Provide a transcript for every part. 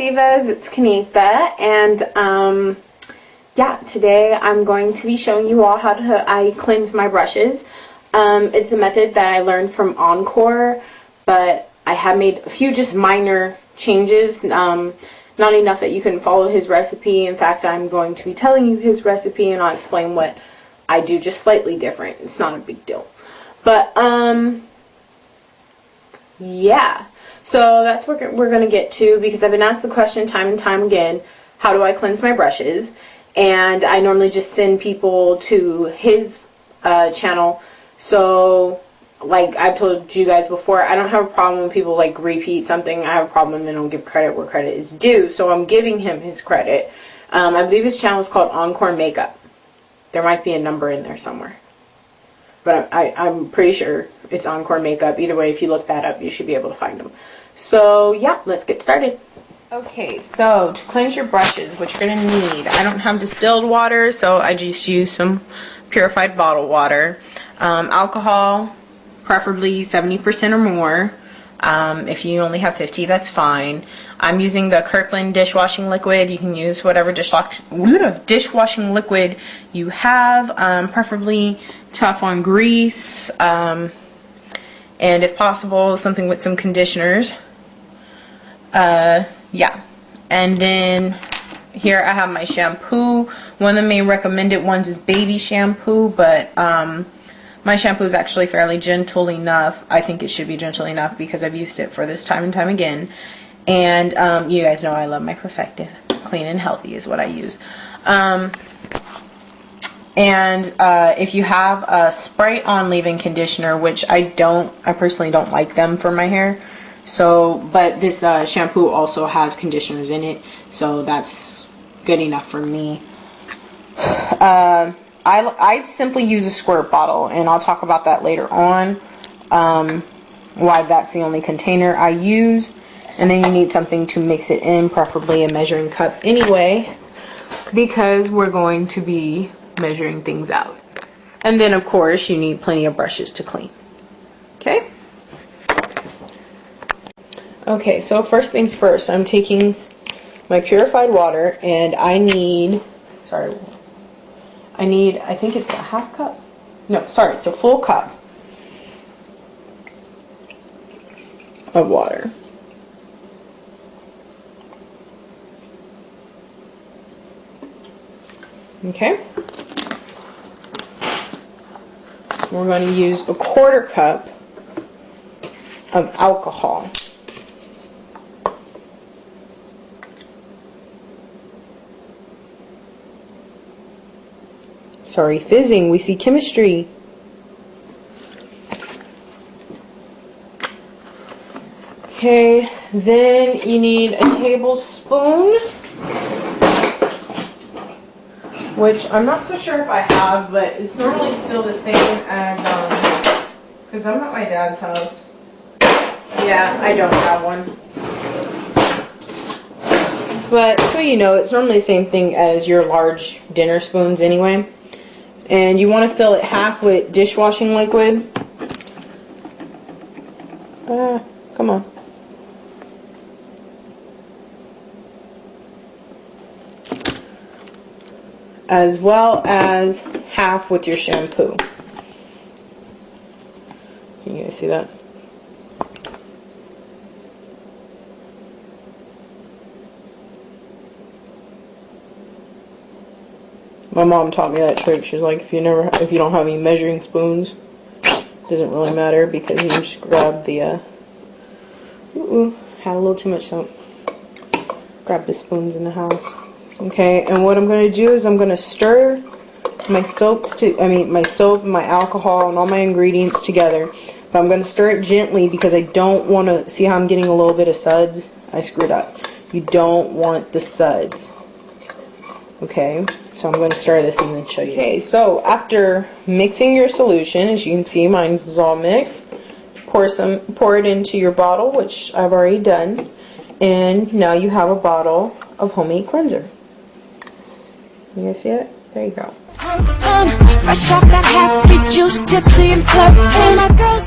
Divas, it's Kanitha, and yeah, today I'm going to be showing you all how I cleanse my brushes. It's a method that I learned from Encore, but I have made a few just minor changes, not enough that you can follow his recipe. In fact, I'm going to be telling you his recipe, and I'll explain what I do just slightly different. It's not a big deal. But, yeah. So that's what we're going to get to, because I've been asked the question time and time again, how do I cleanse my brushes? And I normally just send people to his channel. So, like I've told you guys before, I don't have a problem when people like repeat something. I have a problem when they don't give credit where credit is due. So I'm giving him his credit. I believe his channel is called Encore Makeup. There might be a number in there somewhere. But I'm pretty sure it's Encore Makeup. Either way, if you look that up, you should be able to find them. So, yeah, let's get started. Okay, so to cleanse your brushes, what you're going to need, I don't have distilled water, so I just use some purified bottled water. Alcohol, preferably 70% or more. If you only have 50, that's fine. I'm using the Kirkland dishwashing liquid. You can use whatever dishwashing liquid you have, preferably Teflon grease, and if possible, something with some conditioners. Yeah. And then here I have my shampoo. One of the main recommended ones is baby shampoo, but my shampoo is actually fairly gentle enough. I think it should be gentle enough because I've used it for this time and time again. And you guys know I love my Perfective. Clean and healthy is what I use. If you have a spray-on leave-in conditioner, which I personally don't like them for my hair. So, but this shampoo also has conditioners in it, so that's good enough for me. I simply use a squirt bottle, and I'll talk about that later on, why that's the only container I use. And then you need something to mix it in, preferably a measuring cup anyway, because we're going to be measuring things out. And then, of course, you need plenty of brushes to clean. Okay? Okay, so first things first, I'm taking my purified water, and I think it's a half cup. No, sorry, it's a full cup of water. Okay? We're going to use a quarter cup of alcohol. Sorry, fizzing. We see chemistry. Okay, then you need a tablespoon, which I'm not so sure if I have, but it's normally still the same as, because I'm at my dad's house. Yeah, I don't have one. But, so you know, it's normally the same thing as your large dinner spoons anyway. And you want to fill it half with dishwashing liquid. Come on. As well as half with your shampoo. Can you guys see that? My mom taught me that trick. She's like, if you don't have any measuring spoons, it doesn't really matter, because you can just grab the had a little too much soap. Grab the spoons in the house. Okay, and what I'm going to do is I'm going to stir my soap, my alcohol, and all my ingredients together. But I'm going to stir it gently because I don't want to, see how I'm getting a little bit of suds? I screwed up. You don't want the suds. Okay, so I'm going to stir this and then show you. Okay, so after mixing your solution, as you can see, mine is all mixed. Pour it into your bottle, which I've already done. And now you have a bottle of homemade cleanser. You guys see it? There you go. Fresh off that happy juice, tipsy and flirting, a girl.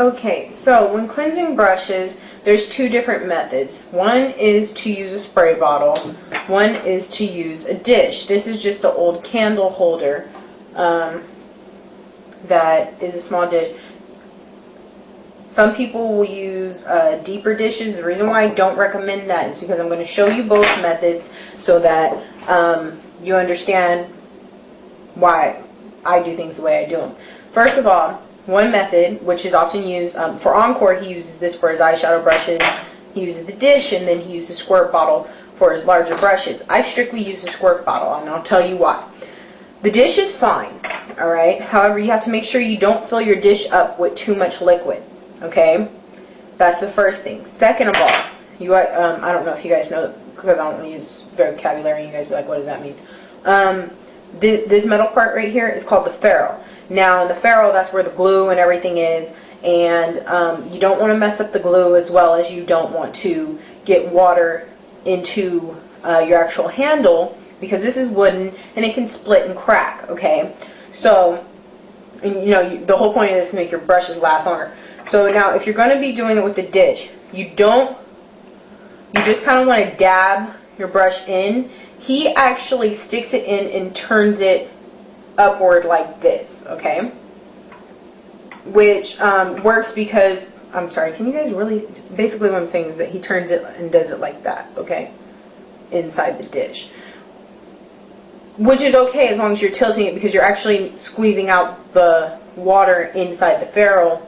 Okay, so when cleansing brushes, there's two different methods. One is to use a spray bottle. One is to use a dish. This is just an old candle holder that is a small dish. Some people will use deeper dishes. The reason why I don't recommend that is because I'm going to show you both methods so that you understand why I do things the way I do them. First of all, one method, which is often used for Encore, he uses this for his eyeshadow brushes. He uses the dish, and then he uses a squirt bottle for his larger brushes. I strictly use the squirt bottle, and I'll tell you why. The dish is fine, alright? However, you have to make sure you don't fill your dish up with too much liquid, okay? That's the first thing. Second of all, I don't know if you guys know, because I don't use vocabulary, you guys be like, what does that mean? This metal part right here is called the ferrule. Now, in the ferrule, that's where the glue and everything is, and you don't want to mess up the glue, as well as you don't want to get water into your actual handle, because this is wooden and it can split and crack, okay? So, and, you know, the whole point of this is to make your brushes last longer. So now, if you're going to be doing it with the dish, you just kind of want to dab your brush in. He actually sticks it in and turns it upward like this, okay? Which works because, I'm sorry, can you guys really, basically what I'm saying is that he turns it and does it like that, okay? Inside the dish. Which is okay as long as you're tilting it, because you're actually squeezing out the water inside the ferrule,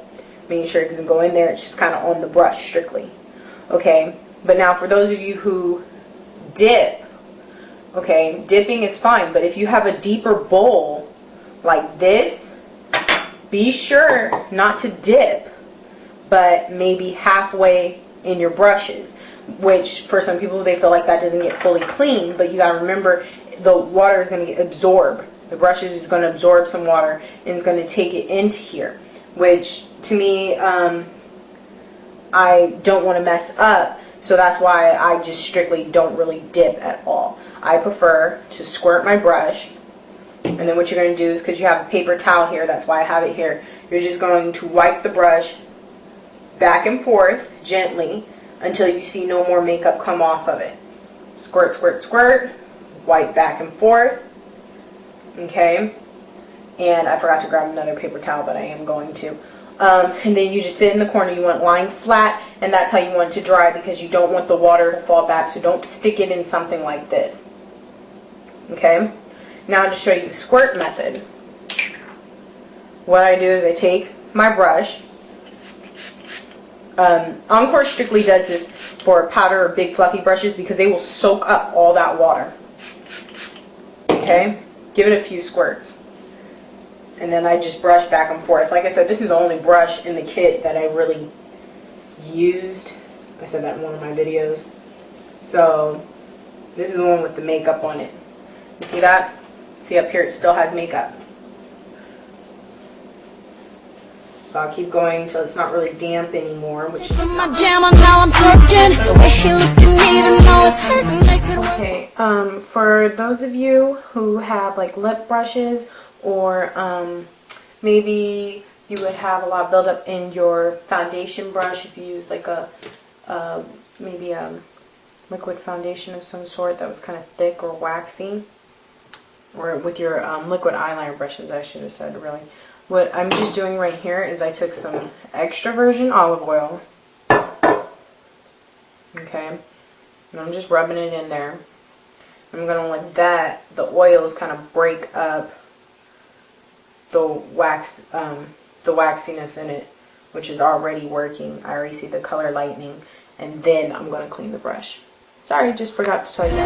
making sure it doesn't go in there. It's just kind of on the brush strictly, okay? But now for those of you who dip, okay, dipping is fine, but if you have a deeper bowl like this, be sure not to dip, but maybe halfway in your brushes, which for some people, they feel like that doesn't get fully clean, but you gotta remember, the water is going to absorb. The brushes is going to absorb some water, and it's going to take it into here, which to me, I don't want to mess up, so that's why I just strictly don't really dip at all. I prefer to squirt my brush, and then what you're going to do is, because you have a paper towel here, that's why I have it here, you're just going to wipe the brush back and forth gently until you see no more makeup come off of it. Squirt, squirt, squirt, wipe back and forth, okay? And I forgot to grab another paper towel, but I am going to. And then you just sit in the corner. You want it lying flat, and that's how you want it to dry, because you don't want the water to fall back, so don't stick it in something like this. Okay? Now to show you the squirt method, what I do is I take my brush. Encore strictly does this for powder or big fluffy brushes because they will soak up all that water. Okay? Give it a few squirts. And then I just brush back and forth. Like I said, this is the only brush in the kit that I really used. I said that in one of my videos. So, this is the one with the makeup on it. You see that? See up here, it still has makeup. So I'll keep going until it's not really damp anymore, which is okay. For those of you who have like lip brushes, or maybe you would have a lot of buildup in your foundation brush if you use like maybe a liquid foundation of some sort that was kind of thick or waxy, or with your liquid eyeliner brushes, I should have said, really. What I'm just doing right here is I took some extra virgin olive oil, okay, and I'm just rubbing it in there. I'm going to let the oils kind of break up the waxiness in it, which is already working. I already see the color lightening, and then I'm going to clean the brush. Sorry, just forgot to tell you.